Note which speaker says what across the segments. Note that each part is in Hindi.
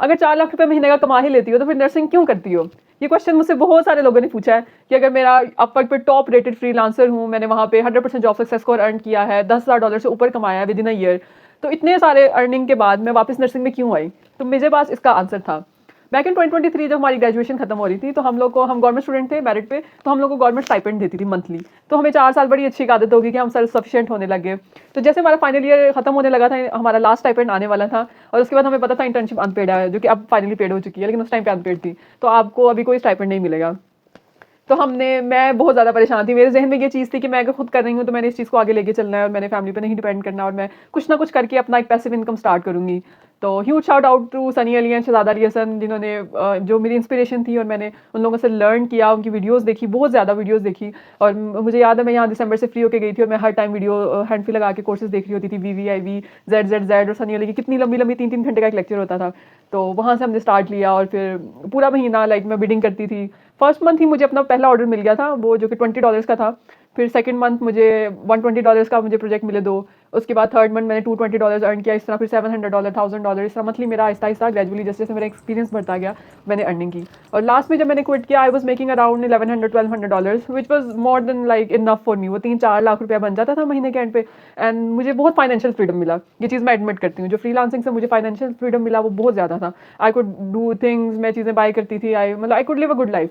Speaker 1: अगर 4 लाख रुपए महीने का कमा ही लेती हो तो फिर नर्सिंग क्यों करती हो? ये क्वेश्चन मुझसे बहुत सारे लोगों ने पूछा है कि अगर मेरा अपवर्क पे टॉप रेटेड फ्रीलांसर हूँ, मैंने वहाँ पे 100% जॉब सक्सेस स्कोर अर्न किया है, $10,000 से ऊपर कमाया है विद इन अ ईयर, तो इतने सारे अर्निंग के बाद मैं वापस नर्सिंग में क्यों आई? तो मेरे पास इसका आंसर था। बैक इन 2023 जब हमारी ग्रेजुएशन खत्म हो रही थी तो हम गवर्नमेंट स्टूडेंट थे मेरिट पे, तो हम लोग को गवर्नमेंट स्टाइपेंड देती थी मंथली। तो हमें 4 साल बड़ी अच्छी एक आदत होगी कि हम सेल्फ सफिशिएंट होने लगे। तो जैसे हमारा फाइनल ईयर खत्म होने लगा था, हमारा लास्ट स्टाइपेंड आने वाला था, और उसके बाद हमें पता था इंटर्नशिप अनपेड है, जो कि अब फाइनली पेड हो चुकी है, लेकिन उस टाइम पे अनपेड थी। तो आपको अभी कोई स्टाइपेंड नहीं मिलेगा। तो मैं बहुत ज़्यादा परेशान थी। मेरे जहन में ये चीज़ थी कि मैं अगर खुद कर रही हूँ तो मैंने इस चीज़ को आगे लेके चलना है और मैंने फैमिली पे नहीं डिपेंड करना, और मैं कुछ ना कुछ करके अपना एक पैसिव इनकम स्टार्ट करूँगी। तो huge shout out to Sunny Ali and Shahzada Ali Hasan, जिन्होंने जो मेरी इंस्पिरेशन थी, और मैंने उन लोगों से लर्न किया, उनकी वीडियोस देखी, बहुत ज़्यादा वीडियोस देखी। और मुझे याद है मैं यहाँ दिसंबर से फ्री होकर गई थी और मैं हर टाइम वीडियो हैंड फ्री लगा के कोर्सेज देख रही होती थी, VVIV, ZZZ, और सनी अली की कितनी लंबी लंबी 3-3 घंटे का एक लेक्चर होता था। तो वहाँ से हमने स्टार्ट लिया और फिर पूरा महीना लाइक मैं बिडिंग करती थी। फर्स्ट मंथ ही मुझे अपना पहला ऑर्डर मिल गया था, वो जो कि $20 का था। फिर सेकंड मंथ मुझे $120 का मुझे प्रोजेक्ट मिले 2। उसके बाद थर्ड मंथ मैंने $220 अर्न किया। इस तरह फिर $700, $1000, इस तरह मंथली मेरा आहिस्ता आहिस्ता ग्रेजुअली जैसे जैसे मेरा एक्सपीरियंस बढ़ता गया मैंने अर्निंग की। और लास्ट में जब मैंने क्विट किया, I was making around $1100-1200, which was more than like enough for me. वो 3-4 लाख रुपया बन जाता था महीने के एंड पे, एंड मुझे बहुत फाइनेंशियल फ्रीडम मिला। ये चीज़ मैं एडमिट करती हूँ, जो फ्रीलांसिंग से मुझे फाइनेंशियल फ्रीडम मिला वो बहुत ज़्यादा था। आई कुड डू थिंग्स, मैं चीज़ें बाय करती थी, I could live a good life.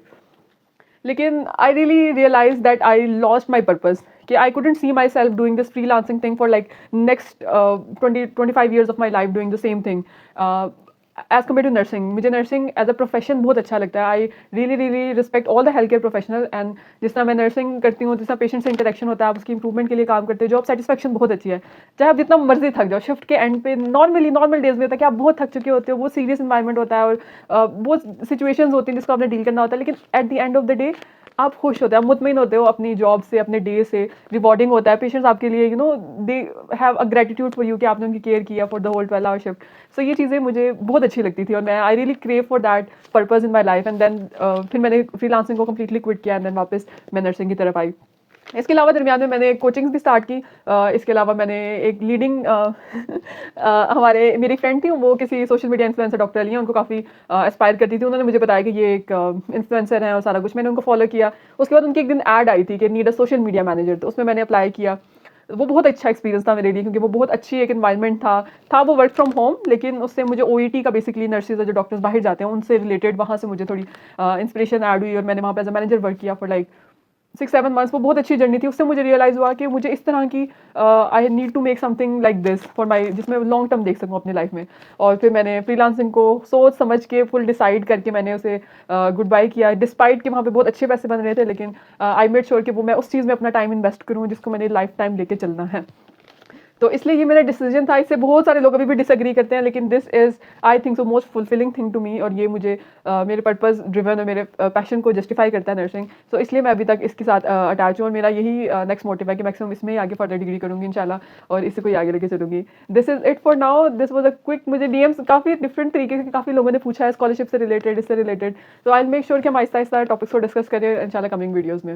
Speaker 1: लेकिन I really realise that I lost my purpose, कि I couldn't see myself doing this freelancing thing for like next 20-25 years of my life doing the same thing as compare to nursing. मुझे नर्सिंग एज अ प्रोफेशन बहुत अच्छा लगता है। I really really respect all the health care professional, and जिस तरह मैं नर्सिंग करती हूँ, जिस तरह पेशेंट से इंटरेक्शन होता है, आप उसकी इंप्रूवमेंट के लिए काम करते हो, जॉब सेटिस्फेक्शन बहुत अच्छी है। चाहे आप जितना मर्जी थक जाओ, शिफ्ट के एंड पे नॉर्मल डेज में होता है कि आप बहुत थक चुके होते हो, बहुत सीरियस इन्वायरमेंट होता है, और बहुत सिचुएशंस होती हैं जिसको आपने डील करना होता है, लेकिन at the end of the day आप खुश होते हो, आप मुतमईन होते हो अपनी जॉब से, अपने डे से। रिवॉर्डिंग होता है, पेशेंट्स आपके लिए they have a gratitude for you कि आपने उनकी केयर किया for the whole 12 hour shift. So ये चीज़ें मुझे बहुत अच्छी लगती थी, और मैं I really crave for that purpose in my life. And then फिर मैंने फ्रीलांसिंग को कम्प्लीटली क्विट किया, एंड देन वापस मैं नर्सिंग की तरफ आई। इसके अलावा दरमियान में मैंने कोचिंग्स भी स्टार्ट की। इसके अलावा मैंने एक लीडिंग हमारे मेरी फ्रेंड थी, वो किसी social media influencer doctor Ali हैं, उनको काफ़ी एस्पायर करती थी। उन्होंने मुझे बताया कि ये एक इन्फ्लुएंसर है और सारा कुछ, मैंने उनको फॉलो किया। उसके बाद उनकी एक दिन ऐड आई थी कि need a social media manager, तो उसमें मैंने अप्लाई किया। वो बहुत अच्छा एक्सपीरियंस था मेरे लिए, क्योंकि वो बहुत अच्छी एक इन्वायरमेंट था वो वर्क फ्रॉम होम, लेकिन उससे मुझे OET का बेसिकली नर्सेज जो डॉक्टर्स बाहर जाते हैं उनसे रिलेटेड वहाँ से मुझे थोड़ी इंस्पिरेशन ऐड हुई, और मैंने वहाँ पे एज अ मैनेजर वर्क किया फॉर लाइक 6-7 मंथ्स। वो बहुत अच्छी जर्नी थी। उससे मुझे रियलाइज़ हुआ कि मुझे इस तरह की I need to make something like this for my, जिसमें लॉन्ग टर्म देख सकूँ अपनी लाइफ में। और फिर मैंने फ्रीलांसिंग को सोच समझ के फुल डिसाइड करके मैंने उसे गुड बाय किया, डिस्पाइट कि वहाँ पे बहुत अच्छे पैसे बन रहे थे, लेकिन आई मेड श्योर कि वो मैं उस चीज़ में अपना टाइम इन्वेस्ट करूँ जिसको मैंने लाइफ टाइम लेके चलना है। तो इसलिए ये मेरा डिसीजन था। इससे बहुत सारे लोग अभी भी डिसएग्री करते हैं, लेकिन this is I think so most fulfilling thing to me, और ये मुझे मेरे पर्पस ड्रिवन और मेरे पैशन को जस्टिफाई करता है नर्सिंग। सो इसलिए मैं अभी तक इसके साथ अटैच हूँ, और मेरा यही नेक्स्ट मोटिव है कि मैक्सिमम इसमें ही आगे फर्दर डिग्री करूँगी इंशाल्लाह, और इसे कोई आगे लेके चलूँगी। This is it for now. This was a quick, मुझे DMs काफ़ी डिफरेंट तरीके से काफ़ी लोगों ने पूछा है स्कॉलरशिप से रिलेटेड, इससे रिलेटेड। तो आई मेक श्योर कि हम आहिस्ता आहिस्ता टॉपिक्स को डिस्कस करें इंशाल्लाह कमिंग वीडियोज़ में।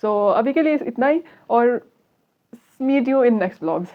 Speaker 1: सो अभी के लिए इतना ही, और meet you in next blogs.